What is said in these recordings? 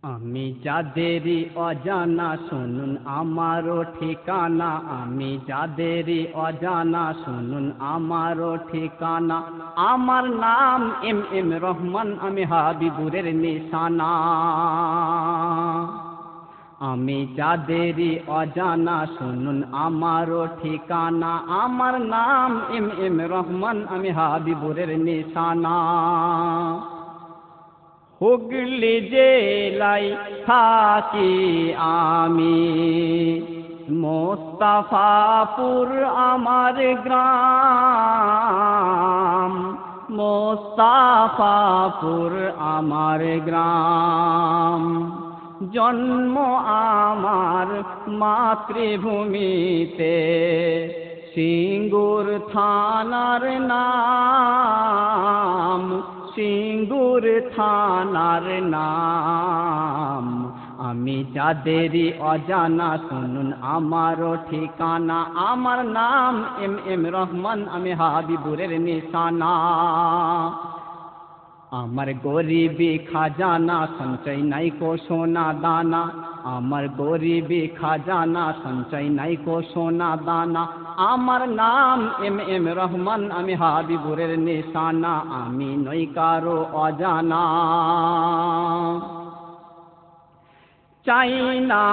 আমি যাদেরই অজানা শুনুন আমারও ঠিকানা, আমি যাদেরই অজানা শুনুন আমারও ঠিকানা। আমার নাম এম রহমান, আমি হাবিবুরের নিশানা। আমি যাদেরই অজানা শুনুন আমারও ঠিকানা, আমার নাম এম রহমান, আমি হাবিবুরের নিশানা। হুগলি জেলায় থাকি আমি, মোস্তাফাপুর আমার গ্রাম, মোস্তাফাপুর আমার গ্রাম। জন্ম আমার মাতৃভূমিতে, সিঙ্গুর থানার নাম, সিঙ্গুর থানার নাম। আমি যাদেরই অজানা শুনুন আমারও ঠিকানা, আমার নাম এম রহমান, আমি হাবিবুরের নিশানা। আমার গরিবি খাজানা সঞ্চয় নাই কো সোনা দানা, আমার গরিবি খাজানা সঞ্চয় নাই কো সোনা দানা। আমার নাম এম রহমান, আমি হাবিবুরের নিশানা, আমি নই কারো অজানা। চাই না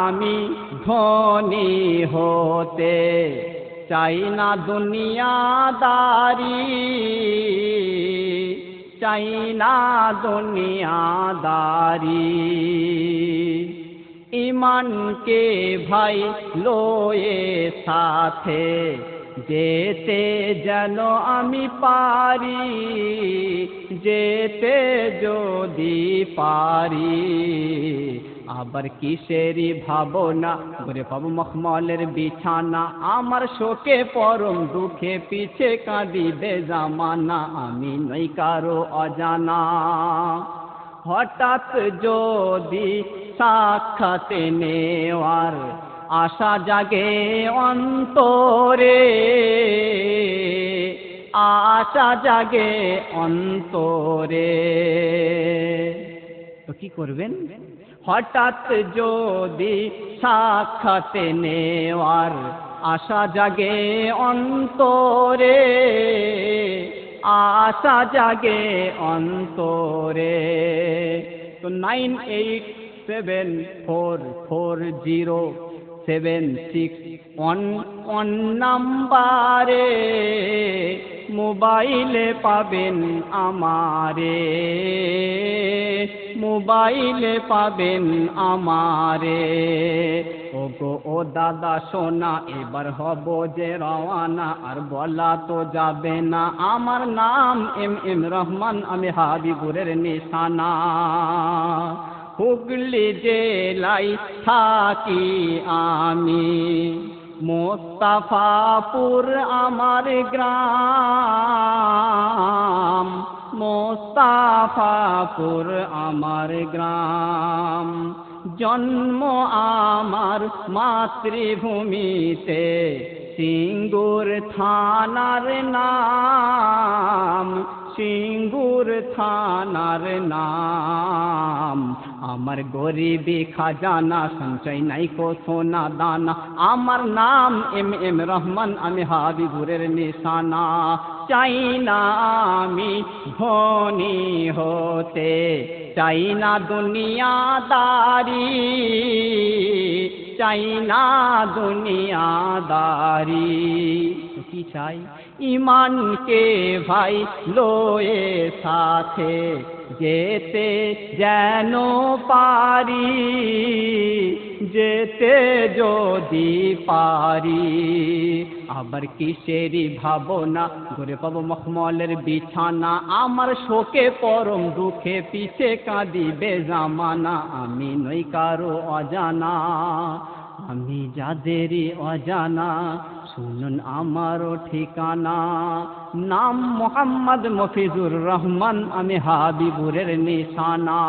আমি ধনী হতে, চাই না দুনিয়াদারি, চাই না দুনিয়াদারি। ইমানকে ভাই লয়ে সাথে যেতে যেন আমি পারি, যেতে যদি পারি। আবার কিসেরই ভাবনা, ঘুরে পাবো মখমলের বিছানা। আমার শোকে পরম দুঃখে পিছে কাঁদিবে জামানা, আমি নই কারো অজানা। হঠাৎ যদি সাক্ষাৎ নেওয়ার আশা জাগে অন্তরে, আশা জাগে অন্তরে, তো কি করবেন? হঠাৎ যদি সাক্ষাৎ নেওয়ার আশা জাগে অন্তরে, আশা জাগে অন্তরে। তো 9874407611 নাম্বারে মোবাইলে পাবেন আমারে, মোবাইলে পাবেন আমারে। ওগো ও দাদা সোনা, এবার হব যে রওয়ানা, আর বলা তো যাবে না আমার নাম এম রহমান, আমি হাবিবুরের নিশানা। হুগলি জেলায় থাকি আমি, মোস্তাফাপুর আমার গ্রাম, মোস্তাফাপুর আমার গ্রাম। জন্ম আমার মাতৃভূমিতে, সিঙ্গুর থানার নাম, সিঙ্গুর থানার নাম। আমার গরিবি খাজানা সঞ্চয় নাই কো সোনা দানা, আমার নাম এম রহমান, আমি হাবিবুরের নিশানা। চাই না আমি ধনী হতে, চাই না দুনিয়াদারি, চাই না দুনিয়াদারি। কি চাই? ইমানকে ভাই লয়ে সাথে যেতে যেন পারি, যেতে যদি পারি। আবার কিসেরই ভাবনা, ঘুরে পাবো মখমলের বিছানা। আমার শোকে পরম দুঃখে পিছে কাঁদিবে জামানা, আমি নই কারো অজানা। আমি যাদেরই অজানা শুনুন আমারও ঠিকানা, নাম মোহাম্মদ মফিজুর রহমান, আমি হাবিবুরের নিশানা।